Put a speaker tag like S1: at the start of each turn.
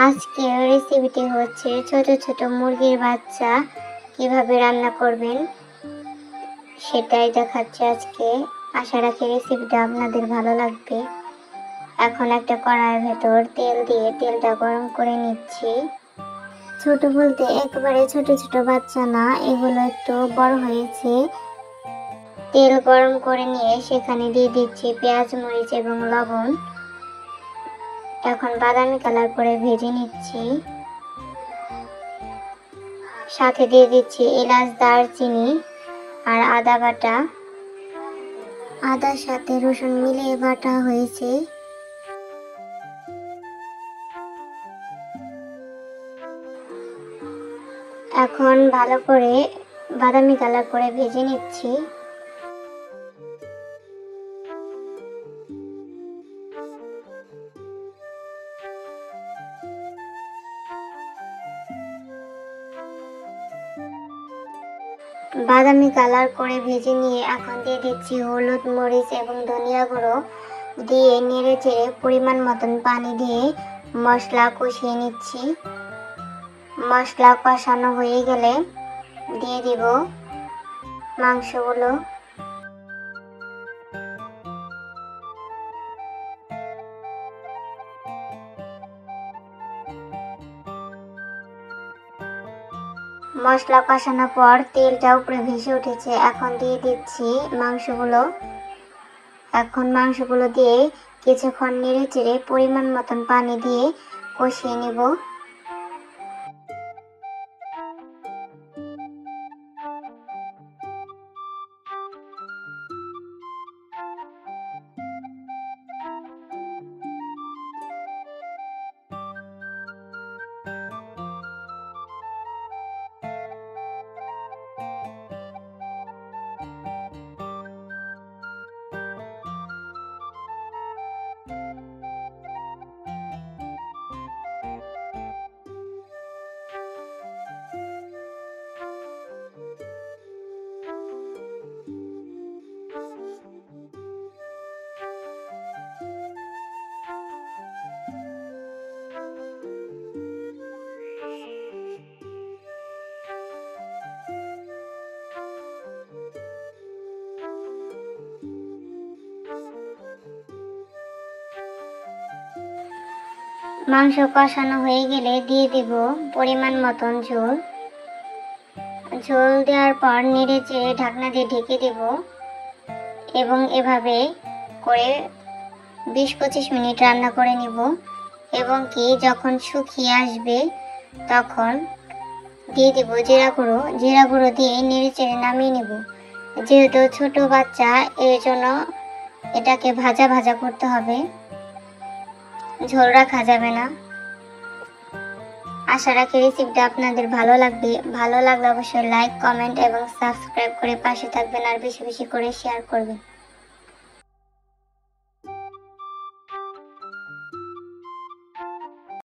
S1: আজকে রেসিপিটি হচ্ছে ছোট ছোট মুরগির বাচ্চা কিভাবে রান্না করবেন সেটাই দেখাচ্ছি আজকে। আশা রাখি রেসিপিটা আপনাদের ভালো লাগবে। এখন একটা কড়াইয়ের ভেতর তেল দিয়ে তেলটা গরম করে নিচ্ছি। ছোট বলতে একেবারে ছোট ছোট বাচ্চা না, এগুলো একটু বড় হয়েছে। তেল গরম করে নিয়ে সেখানে দিয়ে দিচ্ছি পেঁয়াজ, মরিচ এবং লবণ। এখন বাদামি কালার করে ভেজে নিচ্ছি। সাথে দিয়ে দিচ্ছি এলাচ, দারচিনি আর আদা বাটা। আদার সাথে রসুন মিলিয়ে বাটা হয়েছে। এখন ভালো করে বাদামি কালার করে ভেজে নিচ্ছি। বাদামি কালার করে ভেজে নিয়ে এখন দিয়ে দিচ্ছি হলুদ, মরিচ এবং ধনিয়া গুঁড়ো দিয়ে নেড়ে চেড়ে পরিমাণ মতন পানি দিয়ে মশলা কষিয়ে নিচ্ছি। মশলা কষানো হয়ে গেলে দিয়ে দিব মাংসগুলো। মশলা কষানোর পর তেলটা উপরে ভেসে উঠেছে। এখন দিয়ে দিচ্ছি মাংসগুলো। এখন মাংসগুলো দিয়ে কিছুক্ষণ নেড়ে চেড়ে পরিমাণ মতন পানি দিয়ে কষিয়ে নেব। মাংস কষানো হয়ে গেলে দিয়ে দিব পরিমাণ মতন ঝোল। ঝোল দেওয়ার পর নেড়ে চেড়ে ঢাকনা দিয়ে ঢেকে দেব এবং এভাবে করে 20-25 মিনিট রান্না করে নিব। এবং কি যখন শুকিয়ে আসবে তখন দিয়ে দিব জিরা গুঁড়ো। জিরা গুঁড়ো দিয়ে নেড়ে চেড়ে নামিয়ে নেব। যেহেতু ছোট বাচ্চা, এর জন্য এটাকে ভাজা ভাজা করতে হবে, ঝোল রাখা যাবে না। আশা রাখি রেসিপিটা আপনাদের ভালো লাগবে। ভালো লাগলে অবশ্যই লাইক, কমেন্ট এবং সাবস্ক্রাইব করে পাশে থাকবেন আর বেশি বেশি করে শেয়ার করবেন।